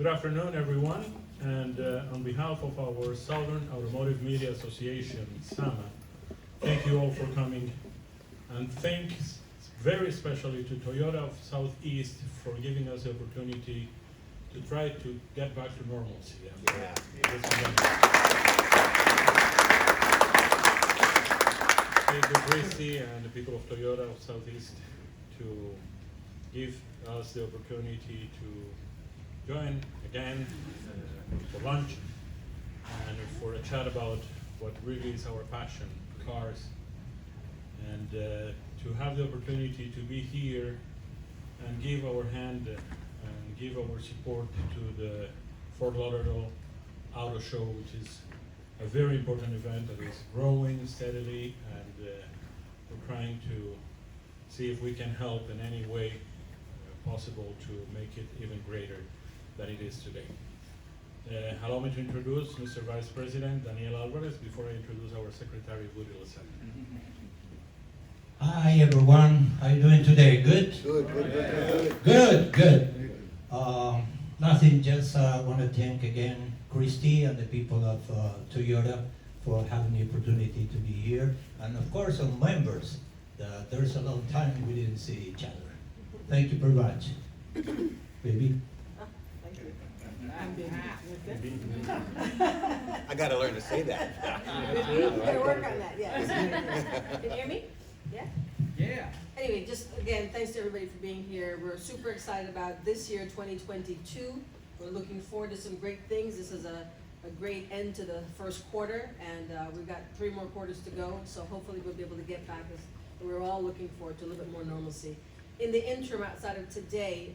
Good afternoon, everyone, and on behalf of our Southern Automotive Media Association, SAMA, thank you all for coming, and thanks very especially to Toyota of Southeast for giving us the opportunity to try to get back to normalcy. Thank you, Christy, and the people of Toyota of Southeast to give us the opportunity to join again for lunch and for a chat about what really is our passion, cars, and to have the opportunity to be here and give our hand and give our support to the Fort Lauderdale Auto Show, which is a very important event that is growing steadily, and we're trying to see if we can help in any way possible to make it even greater than it is today. Allow me to introduce Mr. Vice President Daniel Alvarez before I introduce our Secretary, Woody Lassalle. Hi everyone, how are you doing today? Good? Good. Nothing, just want to thank again Christy and the people of Toyota for having the opportunity to be here. And of course, our members, there's a long time we didn't see each other. Thank you very much. Baby? I gotta learn to say that. You gotta work on that, yes. Can you hear me? Yeah? Yeah. Anyway, just again, thanks to everybody for being here. We're super excited about this year, 2022. We're looking forward to some great things. This is a great end to the first quarter, and we've got 3 more quarters to go, so hopefully we'll be able to get back as we're all looking forward to a little bit more normalcy. In the interim, outside of today,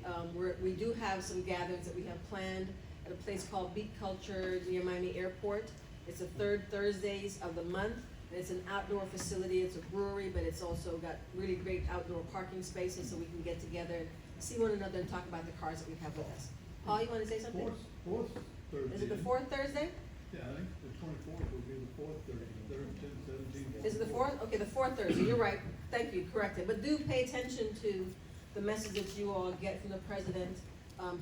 we do have some gatherings that we have planned at a place called Beat Culture near Miami Airport. It's the 3rd Thursdays of the month. And it's an outdoor facility. It's a brewery, but it's also got really great outdoor parking spaces so we can get together and see one another and talk about the cars that we have with us. Paul, you want to say something? Fourth Thursday. Is it the 4th Thursday? Yeah, I think the 24th will be the 4th Thursday, 3rd, 10th, 17th. Is it the 4th? Okay, the 4th Thursday. You're right. Thank you. Corrected. But do pay attention to the message that you all get from the president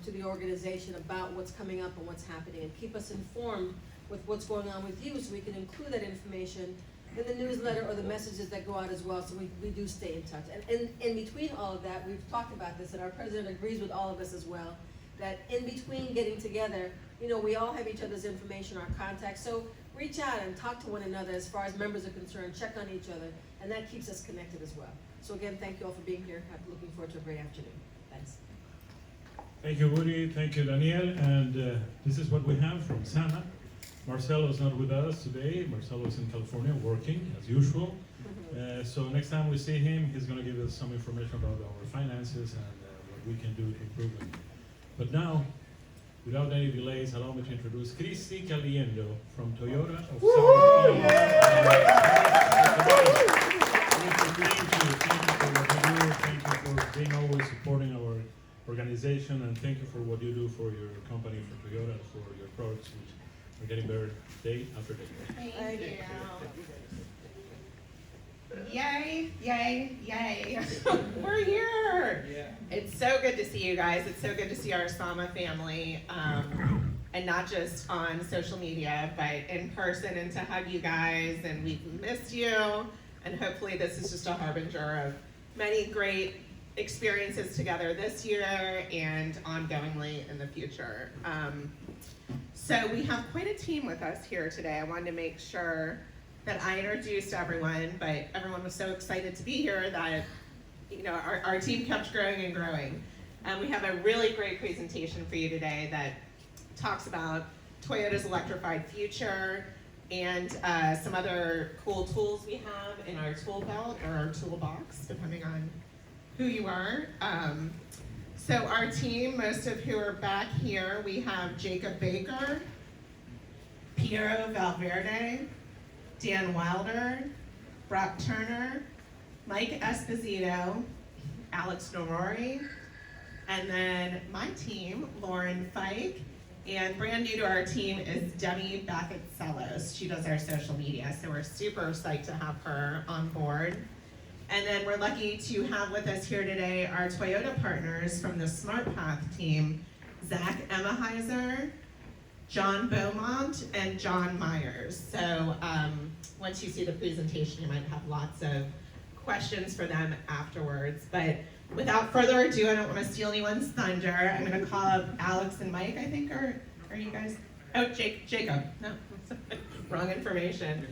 to the organization about what's coming up and what's happening, and keep us informed with what's going on with you so we can include that information in the newsletter or the messages that go out as well, so we do stay in touch. And in between all of that, we've talked about this, and our president agrees with all of us as well, that in between getting together, you know, we all have each other's information, our contacts, so reach out and talk to one another as far as members are concerned, check on each other, and that keeps us connected as well. So again, thank you all for being here. I'm looking forward to a great afternoon. Thanks. Thank you, Woody. Thank you, Daniel. And this is what we have from SAMA. Marcelo is not with us today. Marcelo is in California working as usual. So next time we see him, he's going to give us some information about our finances and what we can do to improve them. But now, without any delays, allow me to introduce Christy Caliendo from Toyota of Thank you for being always supporting our organization, and thank you for what you do for your company, for Toyota, and for your products, which are getting better day after day. Thank you. Yay, yay, yay. We're here. Yeah. It's so good to see you guys. It's so good to see our SAMA family, and not just on social media, but in person, and to hug you guys, and we've missed you, and hopefully this is just a harbinger of many great experiences together this year and ongoingly in the future. So we have quite a team with us here today. I wanted to make sure that I introduced everyone, but everyone was so excited to be here that, you know, our team kept growing and growing. We have a really great presentation for you today that talks about Toyota's electrified future and some other cool tools we have in our tool belt or our toolbox, depending on who you are. So our team, most of who are back here, we have Jacob Baker, Piero Valverde, Dan Wilder, Brock Turner, Mike Esposito, Alex Norori, and then my team, Lauren Fike, and brand new to our team is Demi Backett-Sellos. She does our social media, so we're super psyched to have her on board. And then we're lucky to have with us here today our Toyota partners from the Smart Path team, Zach Emmaheiser, John Beaumont, and John Myers. So once you see the presentation, you might have lots of questions for them afterwards. But without further ado, I don't want to steal anyone's thunder. I'm going to call up Alex and Mike, I think, or are you guys? Oh, Jacob. No, wrong information.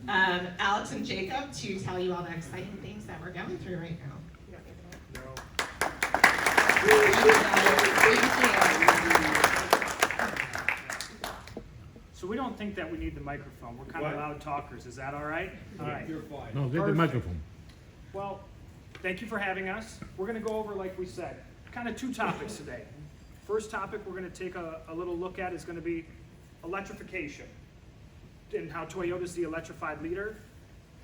Alex and Jacob to tell you all the exciting things that we're going through right now. So we don't think that we need the microphone. We're kind of loud talkers. Is that all right? All right. You're fine. No, get the Perfect. microphone. Well, thank you for having us. We're going to go over, like we said, kind of two topics today. First topic we're going to take a little look at is going to be electrification and how Toyota's the electrified leader.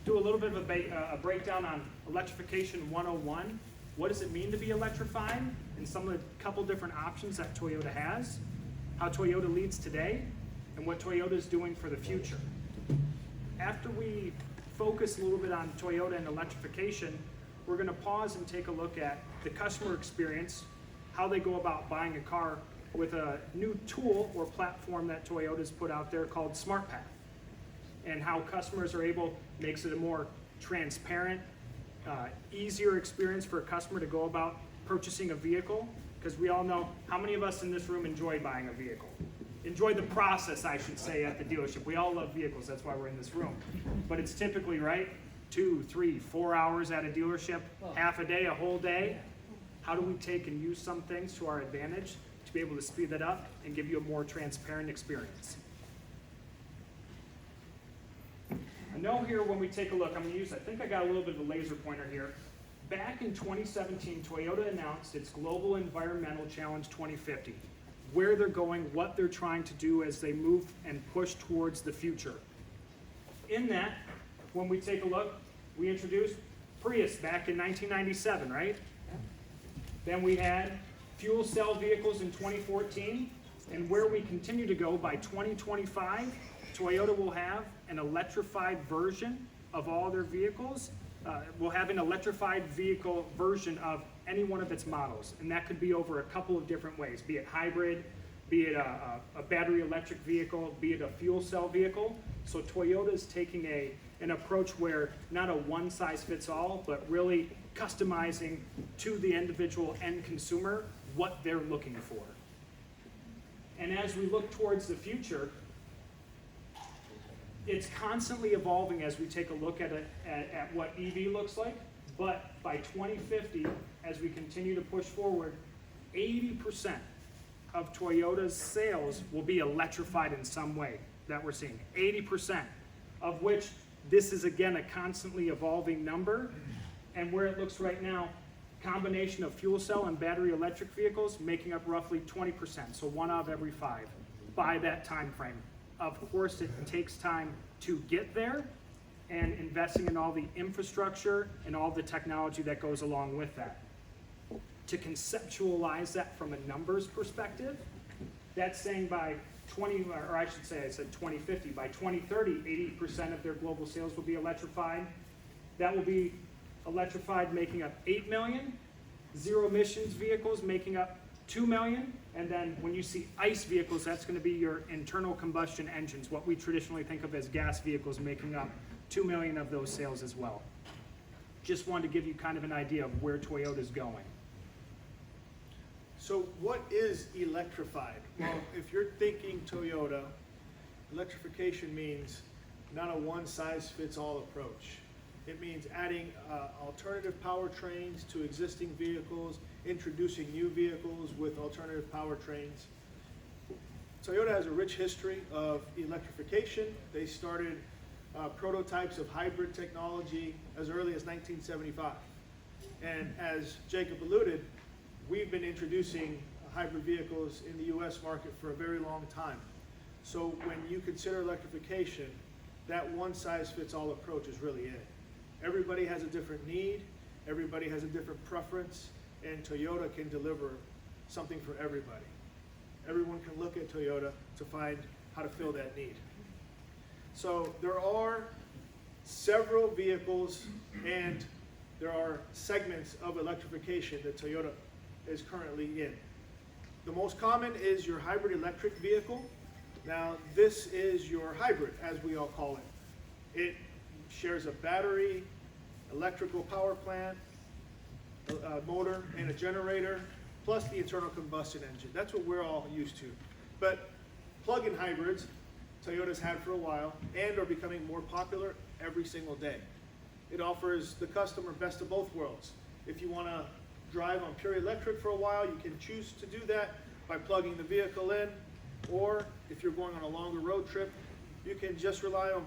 Do a little bit of a breakdown on electrification 101. What does it mean to be electrified? And some of the couple different options that Toyota has. How Toyota leads today and what Toyota is doing for the future. After we focus a little bit on Toyota and electrification, we're going to pause and take a look at the customer experience, how they go about buying a car with a new tool or platform that Toyota's put out there called SmartPath, and how customers are able, makes it a more transparent, easier experience for a customer to go about purchasing a vehicle, because we all know how many of us in this room enjoy buying a vehicle. Enjoy the process, I should say, at the dealership. We all love vehicles, that's why we're in this room. But it's typically, right, 2, 3, 4 hours at a dealership, half a day, a whole day. How do we take and use some things to our advantage to be able to speed that up and give you a more transparent experience? I know here when we take a look, I'm going to use, I think I got a little bit of a laser pointer here. Back in 2017, Toyota announced its Global Environmental Challenge 2050, where they're going, what they're trying to do as they move and push towards the future. In that, when we take a look, we introduced Prius back in 1997, right? Then we had fuel cell vehicles in 2014, and where we continue to go by 2025, Toyota will have an electrified version of all their vehicles. We'll have an electrified vehicle version of any one of its models, and that could be over a couple of different ways, be it hybrid, be it a battery electric vehicle, be it a fuel cell vehicle. So Toyota is taking an approach where not a one size fits all, but really customizing to the individual end consumer what they're looking for. And as we look towards the future, it's constantly evolving as we take a look at what EV looks like, but by 2050, as we continue to push forward, 80% of Toyota's sales will be electrified in some way that we're seeing. 80%, of which this is again a constantly evolving number, and where it looks right now, combination of fuel cell and battery electric vehicles making up roughly 20%, so 1 out of every 5 by that time frame. Of course, it takes time to get there, and investing in all the infrastructure and all the technology that goes along with that. To conceptualize that from a numbers perspective, that's saying by 2050, by 2030, 80% of their global sales will be electrified. That will be electrified making up 8 million, zero emissions vehicles making up 2 million, and then when you see ICE vehicles, that's going to be your internal combustion engines, what we traditionally think of as gas vehicles, making up 2 million of those sales as well. Just wanted to give you kind of an idea of where Toyota's going. So what is electrified? Well, if you're thinking Toyota, electrification means not a one-size-fits-all approach. It means adding alternative powertrains to existing vehicles, introducing new vehicles with alternative powertrains. Toyota has a rich history of electrification. They started prototypes of hybrid technology as early as 1975. And as Jacob alluded, we've been introducing hybrid vehicles in the US market for a very long time. So when you consider electrification, that one-size-fits-all approach is really it. Everybody has a different need, everybody has a different preference, and Toyota can deliver something for everybody. Everyone can look at Toyota to find how to fill that need. So there are several vehicles and there are segments of electrification that Toyota is currently in. The most common is your hybrid electric vehicle. Now, this is your hybrid, as we all call it. It shares a battery, electrical power plant, a motor, and a generator, plus the internal combustion engine. That's what we're all used to. But plug-in hybrids, Toyota's had for a while, and are becoming more popular every single day. It offers the customer best of both worlds. If you want to drive on pure electric for a while, you can choose to do that by plugging the vehicle in, or if you're going on a longer road trip, you can just rely on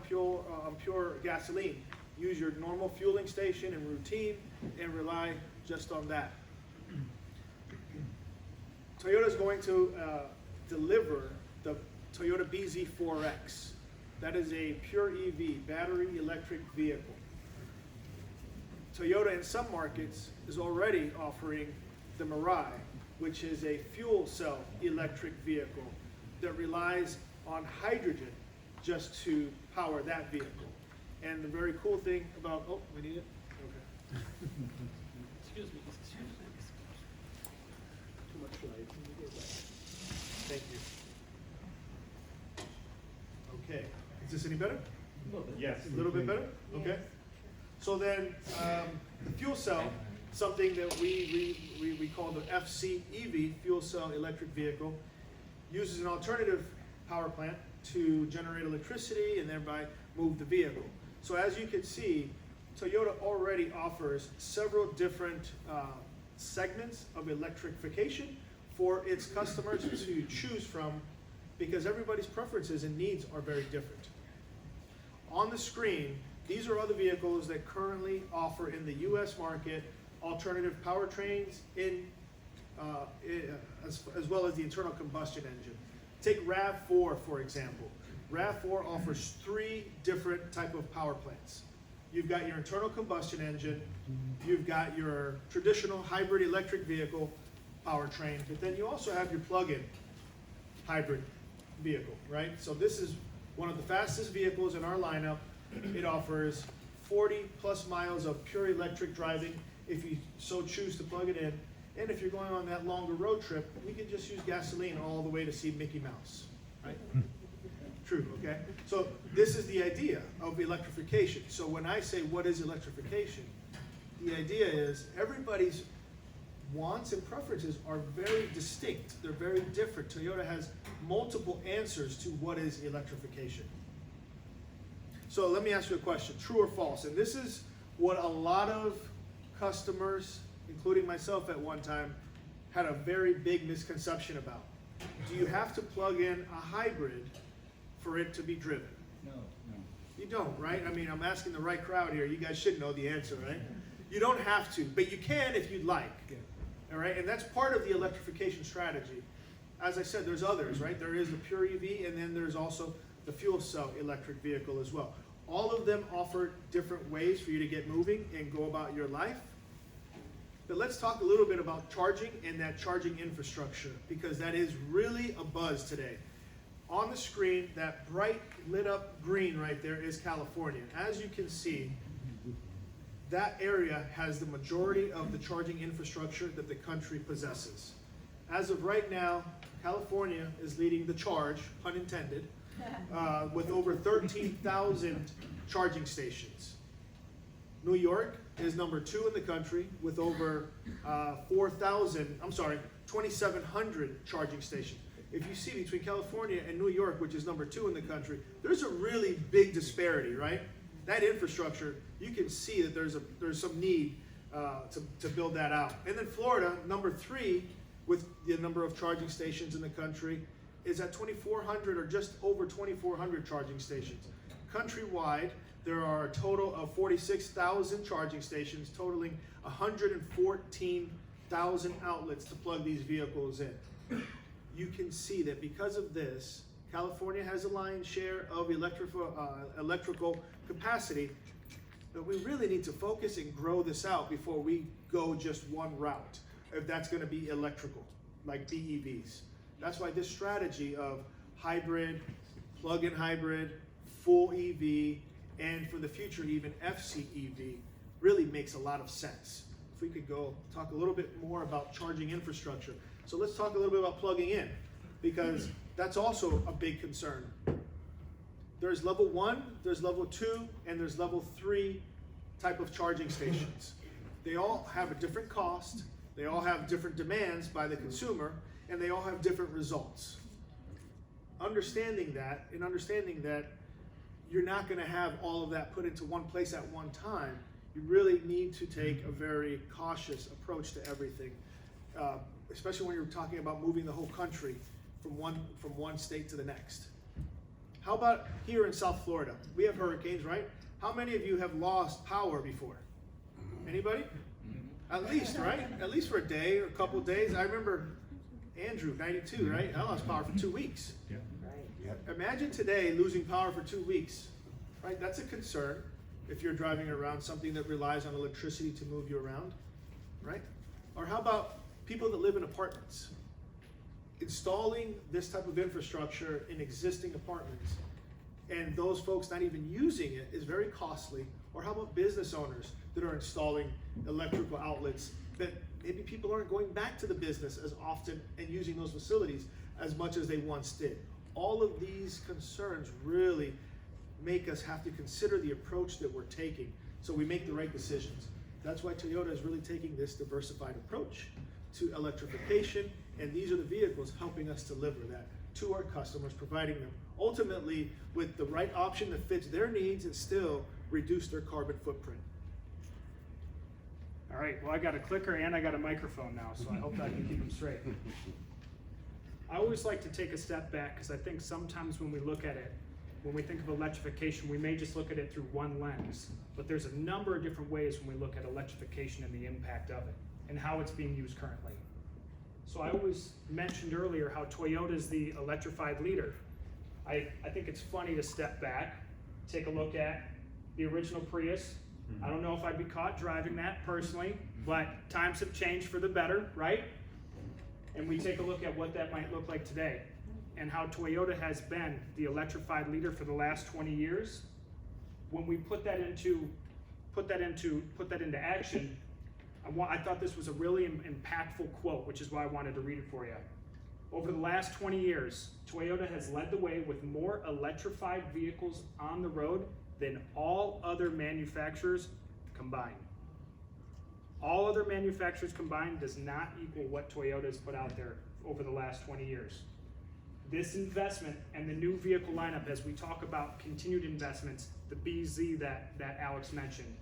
pure gasoline. Use your normal fueling station and routine and rely just on that. Toyota is going to deliver the Toyota BZ4X. That is a pure EV, battery electric vehicle. Toyota in some markets is already offering the Mirai, which is a fuel cell electric vehicle that relies on hydrogen just to power that vehicle. And the very cool thing about, oh, we need it? Okay. Excuse me. Too much light. Thank you. Okay, is this any better? Yes. A little bit better? Okay. So then, the fuel cell, something that we call the FCEV, fuel cell electric vehicle, uses an alternative power plant to generate electricity and thereby move the vehicle. So as you can see, Toyota already offers several different segments of electrification for its customers to choose from, because everybody's preferences and needs are very different. On the screen, these are other vehicles that currently offer in the US market alternative powertrains as well as the internal combustion engine. Take RAV4 for example. RAV4 offers 3 different type of power plants. You've got your internal combustion engine, you've got your traditional hybrid electric vehicle powertrain, but then you also have your plug-in hybrid vehicle, right? So this is one of the fastest vehicles in our lineup. It offers 40 plus miles of pure electric driving if you so choose to plug it in. And if you're going on that longer road trip, we can just use gasoline all the way to see Mickey Mouse, right? True, okay? So this is the idea of electrification. So when I say what is electrification, the idea is everybody's wants and preferences are very distinct. They're very different. Toyota has multiple answers to what is electrification. So let me ask you a question, true or false? And this is what a lot of customers, including myself at one time, had a very big misconception about. Do you have to plug in a hybrid for it to be driven? No. You don't, right? I mean, I'm asking the right crowd here. You guys should know the answer, right? You don't have to, but you can if you'd like. All right, and that's part of the electrification strategy. As I said, there's others, right? There is the pure EV, and then there's also the fuel cell electric vehicle as well. All of them offer different ways for you to get moving and go about your life. But let's talk a little bit about charging and that charging infrastructure, because that is really a buzz today. On the screen, that bright lit up green right there is California. As you can see, that area has the majority of the charging infrastructure that the country possesses. As of right now, California is leading the charge, pun intended, with over 13,000 charging stations. New York is number 2 in the country with over 2,700 charging stations. If you see between California and New York, which is number 2 in the country, there's a really big disparity, right? That infrastructure, you can see that there's some need to build that out. And then Florida, number 3, with the number of charging stations in the country, is at 2,400 or just over 2,400 charging stations. Countrywide, there are a total of 46,000 charging stations, totaling 114,000 outlets to plug these vehicles in. You can see that because of this, California has a lion's share of electrical capacity, but we really need to focus and grow this out before we go just one route, if that's going to be electrical, like BEVs. That's why this strategy of hybrid, plug-in hybrid, full EV, and for the future even FCEV really makes a lot of sense. If we could go talk a little bit more about charging infrastructure. So let's talk a little bit about plugging in, because that's also a big concern. There's level 1, there's level 2, and there's level 3 type of charging stations. They all have a different cost, they all have different demands by the consumer, and they all have different results. Understanding that, and understanding that you're not going to have all of that put into one place at one time, you really need to take a very cautious approach to everything, especially when you're talking about moving the whole country from one state to the next. How about here in South Florida? We have hurricanes, right? How many of you have lost power before? Anybody? At least, right? At least for a day or a couple of days. I remember Andrew, 92, right? I lost power for 2 weeks. Yeah. Imagine today losing power for 2 weeks, right? That's a concern if you're driving around something that relies on electricity to move you around, right? Or how about people that live in apartments? Installing this type of infrastructure in existing apartments and those folks not even using it is very costly. Or how about business owners that are installing electrical outlets that maybe people aren't going back to the business as often and using those facilities as much as they once did. All of these concerns really make us have to consider the approach that we're taking so we make the right decisions. That's why Toyota is really taking this diversified approach to electrification, and these are the vehicles helping us deliver that to our customers, providing them ultimately with the right option that fits their needs and still reduce their carbon footprint. All right, well, I got a clicker and I got a microphone now, so I hope I can keep them straight. I always like to take a step back because I think sometimes when we look at it, when we think of electrification, we may just look at it through one lens, but there's a number of different ways when we look at electrification and the impact of it and how it's being used currently. So I always mentioned earlier how Toyota is the electrified leader. I think it's funny to step back, take a look at the original Prius. I don't know if I'd be caught driving that personally, but times have changed for the better, right? And we take a look at what that might look like today and how Toyota has been the electrified leader for the last 20 years. When we put that into action, I thought this was a really impactful quote, which is why I wanted to read it for you. Over the last 20 years, Toyota has led the way with more electrified vehicles on the road than all other manufacturers combined. All other manufacturers combined does not equal what Toyota has put out there over the last 20 years. This investment and the new vehicle lineup, as we talk about continued investments, the BZ that Alex mentioned,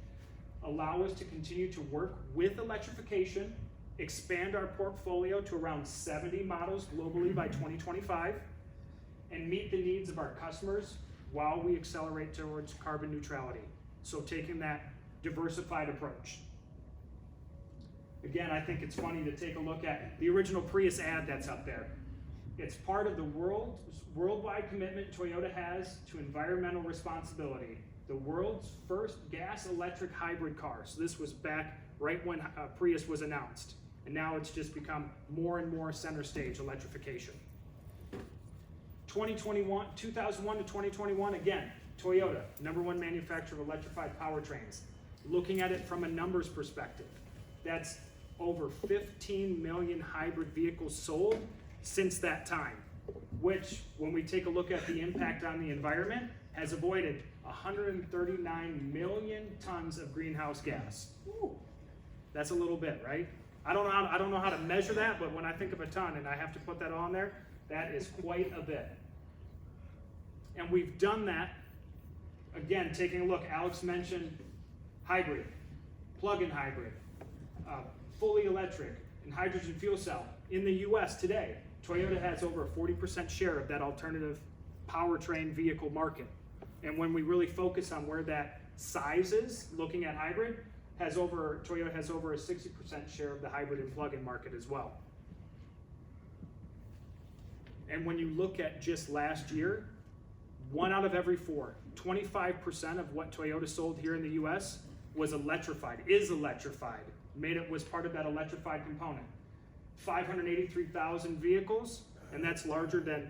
allow us to continue to work with electrification, expand our portfolio to around 70 models globally by 2025, and meet the needs of our customers while we accelerate towards carbon neutrality. So taking that diversified approach. Again, I think it's funny to take a look at the original Prius ad that's up there. It's part of the worldwide commitment Toyota has to environmental responsibility. The world's first gas-electric hybrid car. So this was back right when Prius was announced. And now it's just become more and more center stage electrification. 2001 to 2021, again, Toyota, #1 manufacturer of electrified powertrains. Looking at it from a numbers perspective, that's over 15 million hybrid vehicles sold since that time, which, when we take a look at the impact on the environment, has avoided 139 million tons of greenhouse gas. Ooh, that's a little bit, right? I don't know how to measure that, but when I think of a ton and I have to put that on there, that is quite a bit. And we've done that, again, taking a look. Alex mentioned hybrid, plug-in hybrid, fully electric, and hydrogen fuel cell. In the US today, Toyota has over a 40% share of that alternative powertrain vehicle market. And when we really focus on where that size is, looking at hybrid, Toyota has over a 60% share of the hybrid and plug-in market as well. And when you look at just last year, 1 out of every 4, 25% of what Toyota sold here in the US was electrified, was part of that electrified component. 583,000 vehicles, and that's larger than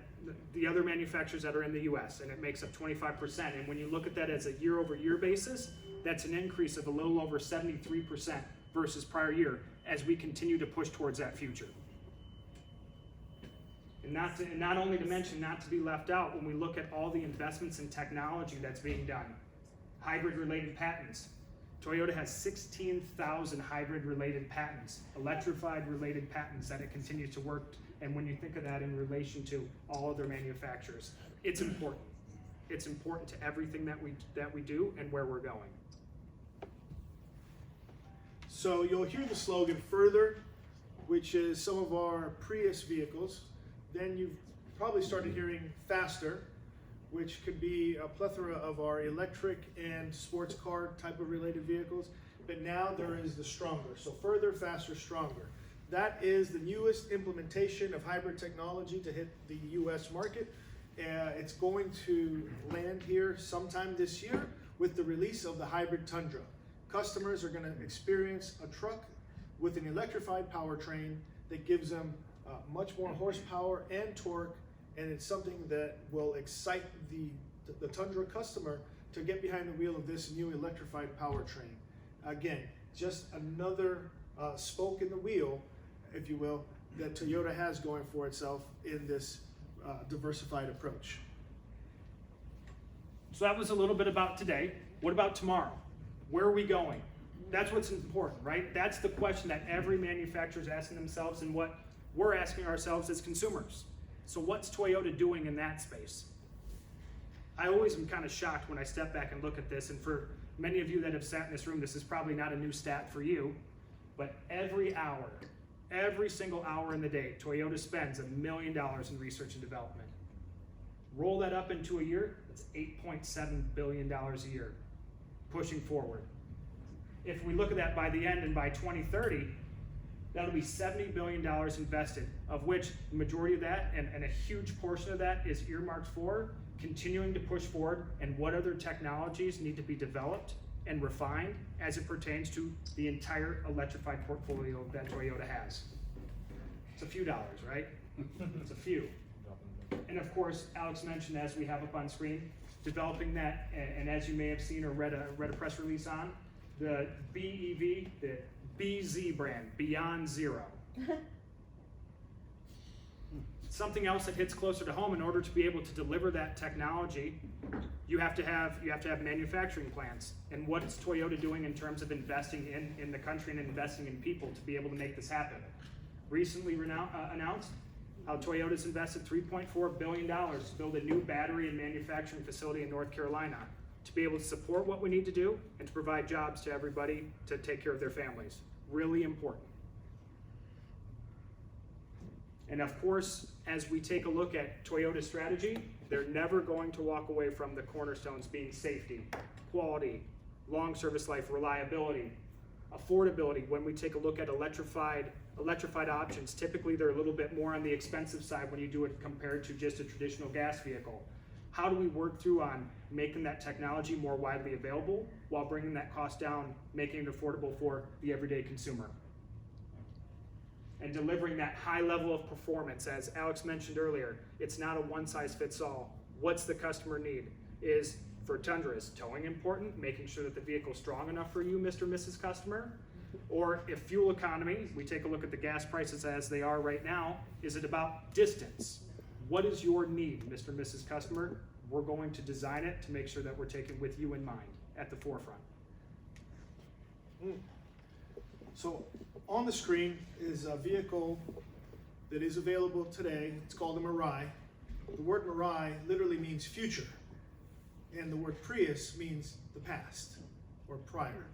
the other manufacturers that are in the US, and it makes up 25%. And when you look at that as a year-over-year basis, that's an increase of a little over 73% versus prior year as we continue to push towards that future. And not only to mention, not to be left out, when we look at all the investments in technology that's being done, hybrid-related patents. Toyota has 16,000 hybrid-related patents, electrified-related patents that it continues to work. And when you think of that in relation to all other manufacturers, it's important. It's important to everything that we do and where we're going. So you'll hear the slogan further, which is some of our Prius vehicles. Then you've probably started hearing faster, which could be a plethora of our electric and sports car type of related vehicles. But now there is the stronger. So further, faster, stronger. That is the newest implementation of hybrid technology to hit the US market. It's going to land here sometime this year with the release of the hybrid Tundra. Customers are going to experience a truck with an electrified powertrain that gives them much more horsepower and torque, and it's something that will excite the Tundra customer to get behind the wheel of this new electrified powertrain. Again, just another spoke in the wheel, if you will, that Toyota has going for itself in this diversified approach. So that was a little bit about today. What about tomorrow? Where are we going? That's what's important, right? That's the question that every manufacturer is asking themselves and what we're asking ourselves as consumers. So what's Toyota doing in that space? I always am kind of shocked when I step back and look at this, and for many of you that have sat in this room, this is probably not a new stat for you, but every single hour in the day, Toyota spends $1 million in research and development. Roll that up into a year, that's $8.7 billion a year, pushing forward. If we look at that by the end and by 2030, that'll be $70 billion invested, of which the majority of that and a huge portion of that is earmarked for continuing to push forward and what other technologies need to be developed and refined as it pertains to the entire electrified portfolio that Toyota has. It's a few dollars, right? It's a few. And of course, Alex mentioned, as we have up on screen, developing that, and as you may have seen or read a press release on, the BEV, the BZ brand, Beyond Zero. Something else that hits closer to home. In order to be able to deliver that technology, you have to have manufacturing plants. And what is Toyota doing in terms of investing in the country and investing in people to be able to make this happen? Recently announced how Toyota's invested $3.4 billion to build a new battery and manufacturing facility in North Carolina to be able to support what we need to do and to provide jobs to everybody to take care of their families. Really important. And of course, as we take a look at Toyota's strategy, they're never going to walk away from the cornerstones being safety, quality, long service life, reliability, affordability. When we take a look at electrified options, typically they're a little bit more on the expensive side when you do it compared to just a traditional gas vehicle. How do we work through on making that technology more widely available while bringing that cost down, making it affordable for the everyday consumer? And delivering that high level of performance, as Alex mentioned earlier, it's not a one-size-fits-all. What's the customer need? Is for Tundra, is towing important, making sure that the vehicle's strong enough for you, Mr. and Mrs. Customer? Or if fuel economy, we take a look at the gas prices as they are right now, is it about distance? What is your need, Mr. and Mrs. Customer? We're going to design it to make sure that we're taking with you in mind at the forefront. So on the screen is a vehicle that is available today. It's called a Mirai. The word Mirai literally means future, and the word Prius means the past or prior,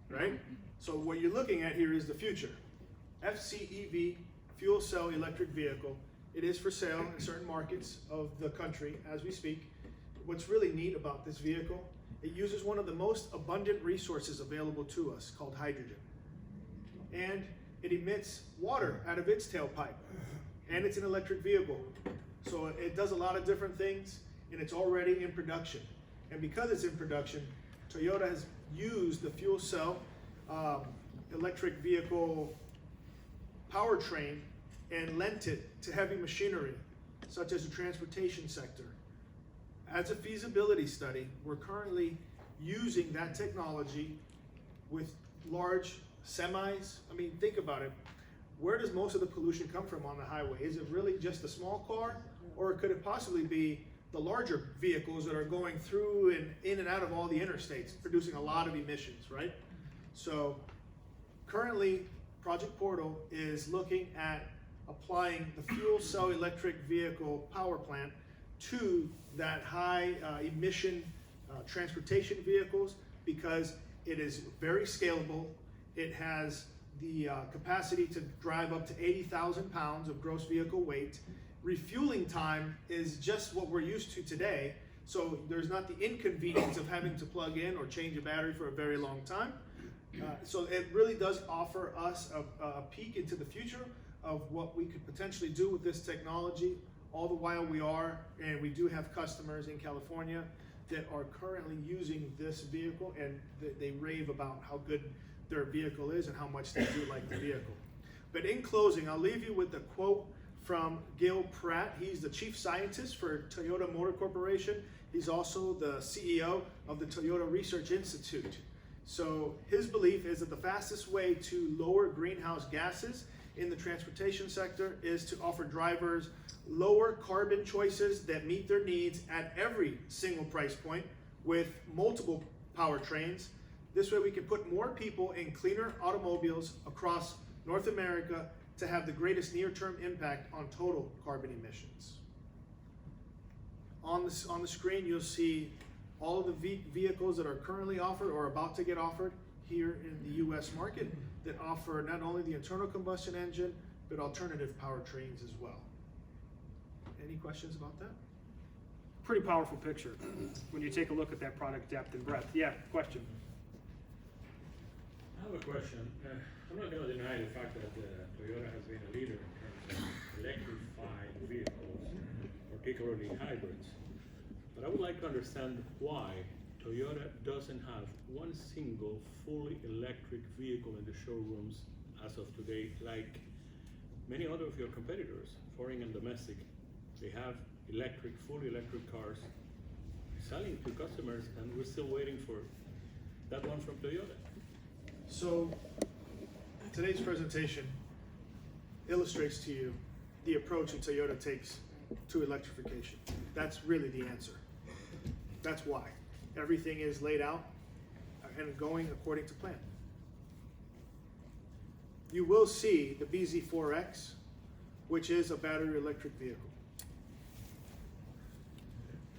right? So what you're looking at here is the future. FCEV, fuel cell electric vehicle. It is for sale in certain markets of the country as we speak. What's really neat about this vehicle, it uses one of the most abundant resources available to us called hydrogen. And it emits water out of its tailpipe. And it's an electric vehicle. So it does a lot of different things, and it's already in production. And because it's in production, Toyota has used the fuel cell electric vehicle powertrain and lent it to heavy machinery, such as the transportation sector. As a feasibility study, we're currently using that technology with large semis. I mean, think about it. where does most of the pollution come from on the highway? Is it really just the small car, or could it possibly be the larger vehicles that are going through and in and out of all the interstates, producing a lot of emissions, right? So currently, Project Portal is looking at applying the fuel cell electric vehicle power plant to that high emission transportation vehicles, because it is very scalable. It has the capacity to drive up to 80,000 pounds of gross vehicle weight. Refueling time is just what we're used to today, so there's not the inconvenience of having to plug in or change a battery for a very long time. So it really does offer us a peek into the future of what we could potentially do with this technology, all the while we do have customers in California that are currently using this vehicle, and they rave about how good their vehicle is and how much they do like the vehicle. But in closing, I'll leave you with a quote from Gil Pratt. He's the chief scientist for Toyota Motor Corporation. He's also the CEO of the Toyota Research Institute. So his belief is that the fastest way to lower greenhouse gases in the transportation sector is to offer drivers lower carbon choices that meet their needs at every single price point with multiple powertrains. This way we can put more people in cleaner automobiles across North America to have the greatest near-term impact on total carbon emissions. On the screen, you'll see all of the vehicles that are currently offered or about to get offered here in the US market that offer not only the internal combustion engine, but alternative powertrains as well. Any questions about that? Pretty powerful picture when you take a look at that product depth and breadth. Yeah, question. I have a question. I'm not going to deny the fact that Toyota has been a leader in terms of electrified vehicles, particularly hybrids. But I would like to understand why Toyota doesn't have one single fully electric vehicle in the showrooms as of today, like many other of your competitors, foreign and domestic. They have fully electric cars selling to customers, and we're still waiting for that one from Toyota. So today's presentation illustrates to you the approach that Toyota takes to electrification. That's really the answer. That's why. Everything is laid out and going according to plan. You will see the BZ4X, which is a battery electric vehicle.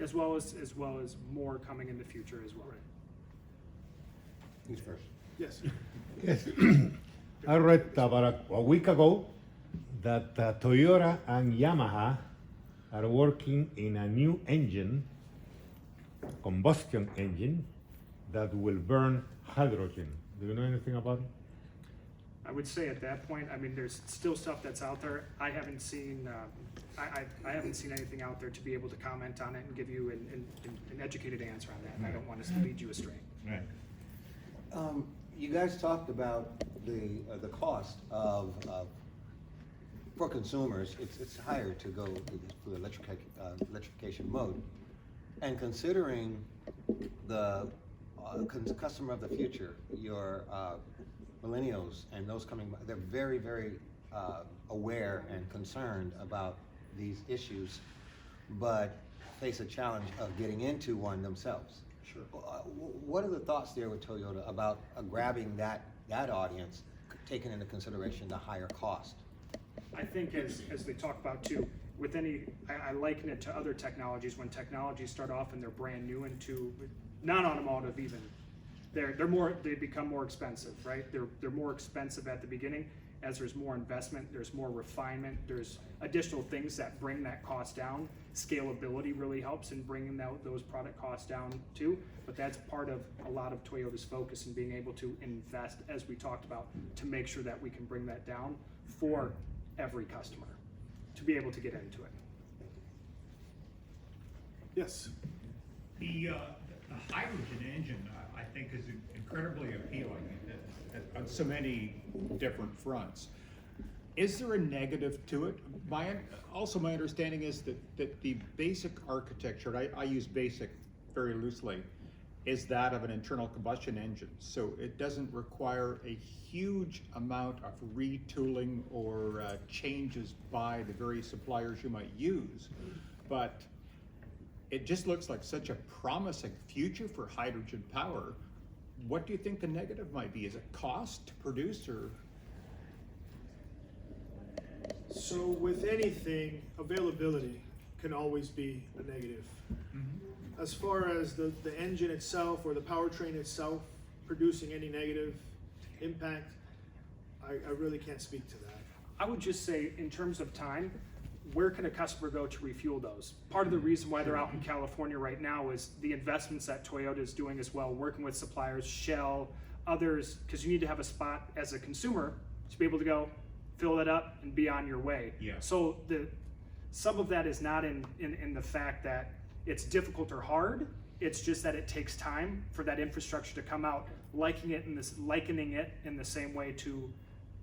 As well as more coming in the future as well. Right. Who's first? Yes. Yes, I read about a week ago that Toyota and Yamaha are working in a new engine, combustion engine, that will burn hydrogen. Do you know anything about it? I would say at that point, I mean, there's still stuff that's out there. I haven't seen, I haven't seen anything out there to be able to comment on it and give you an educated answer on that. And I don't want us to lead you astray. Right. You guys talked about the cost of for consumers. It's higher to go through electrification mode, and considering the customer of the future, your millennials and those coming, they're very, very aware and concerned about these issues, but face a challenge of getting into one themselves. Sure. What are the thoughts there with Toyota about grabbing that audience, taking into consideration the higher cost? I think as they talk about too, with I liken it to other technologies. When technologies start off and they're brand new into non-automotive even, they become more expensive, right? They're more expensive at the beginning. As there's more investment, there's more refinement, there's additional things that bring that cost down. Scalability really helps in bringing those product costs down too, but that's part of a lot of Toyota's focus in being able to invest, as we talked about, to make sure that we can bring that down for every customer to be able to get into it. Yes. The hydrogen engine, I think, is incredibly appealing on so many different fronts. Is there a negative to it? My understanding is that the basic architecture, I use basic very loosely, is that of an internal combustion engine. So it doesn't require a huge amount of retooling or changes by the various suppliers you might use. But it just looks like such a promising future for hydrogen power. What do you think the negative might be? Is it cost to produce, or? So with anything, availability can always be a negative. As far as the engine itself or the powertrain itself producing any negative impact, I really can't speak to that. I would just say, in terms of time, where can a customer go to refuel those? Part of the reason why they're out in California right now is the investments that Toyota is doing as well, working with suppliers, Shell, others, because you need to have a spot as a consumer to be able to go fill it up and be on your way. Yeah. So some of that is not in the fact that it's difficult or hard. It's just that it takes time for that infrastructure to come out, likening it in the same way to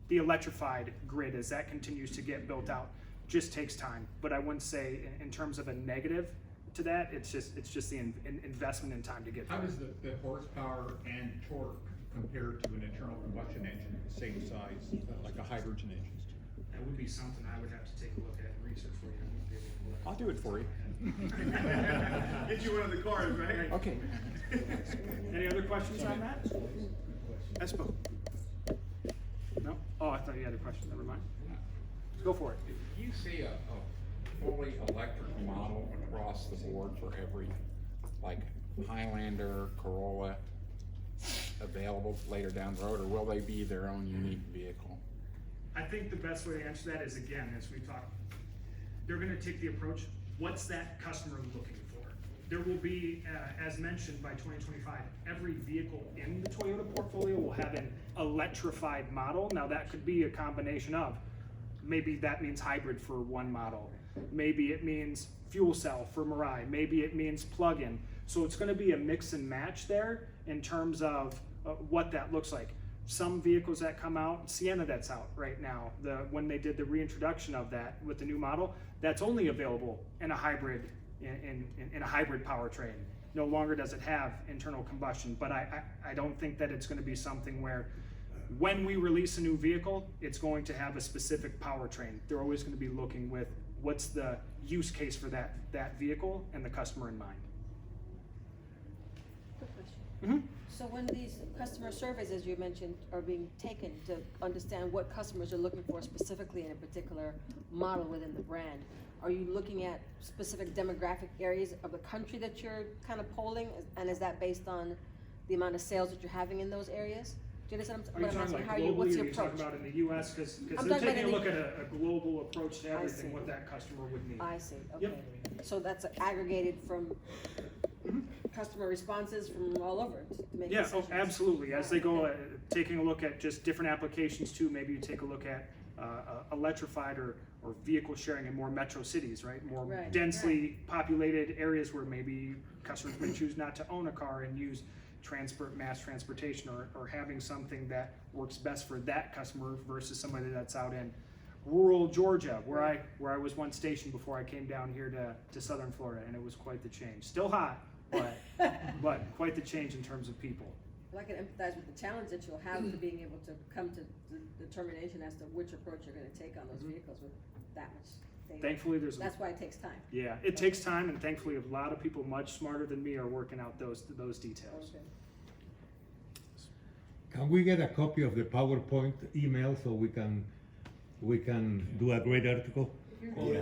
the electrified grid as that continues to get built out. Just takes time. But I wouldn't say in terms of a negative to that. It's just the investment in time to get there. How does the horsepower and torque compare to an internal combustion engine the same size, like a hydrogen engine? That would be something I would have to take a look at and research for you. I'll do it for you. Get you one of the cars, right? Okay. Any other questions on that? Espo. No? Oh, I thought you had a question. Never mind. Go for it. If you see a fully electric model across the board for every, like, Highlander, Corolla available later down the road, or will they be their own unique vehicle? I think the best way to answer that is, again, as we talked, they're gonna take the approach, what's that customer looking for? There will be, as mentioned, by 2025, every vehicle in the Toyota portfolio will have an electrified model. Now that could be a combination of, maybe that means hybrid for one model. Maybe it means fuel cell for Mirai. Maybe it means plug-in. So it's gonna be a mix and match there in terms of what that looks like. Some vehicles that come out, Sienna that's out right now, when they did the reintroduction of that with the new model, that's only available in a hybrid, in a hybrid powertrain. No longer does it have internal combustion, but I don't think that it's gonna be something where when we release a new vehicle, it's going to have a specific powertrain. They're always gonna be looking with what's the use case for that vehicle and the customer in mind. Quick question. Mm-hmm. So when these customer surveys, as you mentioned, are being taken to understand what customers are looking for specifically in a particular model within the brand, are you looking at specific demographic areas of the country that you're kind of polling? And is that based on the amount of sales that you're having in those areas? Do you understand Are you what I'm talking asking? like What's globally, or are your you talking approach? about in the US? Because I'm they're talking about taking a in look the- at a global approach to I everything, see. what that customer would need. I see, Yep. okay. So that's aggregated from customer responses from all over to make Yeah, decisions? absolutely. As they go, taking a look at just different applications too, maybe you take a look at electrified or vehicle sharing in more metro cities, right? More Right, densely populated areas where maybe customers may choose not to own a car and use mass transportation, or having something that works best for that customer versus somebody that's out in rural Georgia, where I was once stationed before I came down here to southern Florida, and it was quite the change. Still hot, but quite the change in terms of people. Well, I can empathize with the challenge that you'll have to being able to come to the determination as to which approach you're gonna take on those vehicles with that much data. Thankfully, That's why it takes time. Yeah, it takes time, and thankfully, a lot of people much smarter than me are working out those details. Okay. Can we get a copy of the PowerPoint email so we can do a great article? Yeah,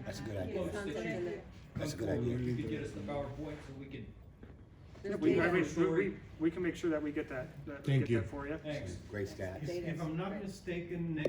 that's a good idea. Content in there. That's a good idea. You could get us the PowerPoint so we can. There's We, data. we can make sure that we get that Thank get you. that for you. Thanks. Great stats. Data. If I'm not mistaken,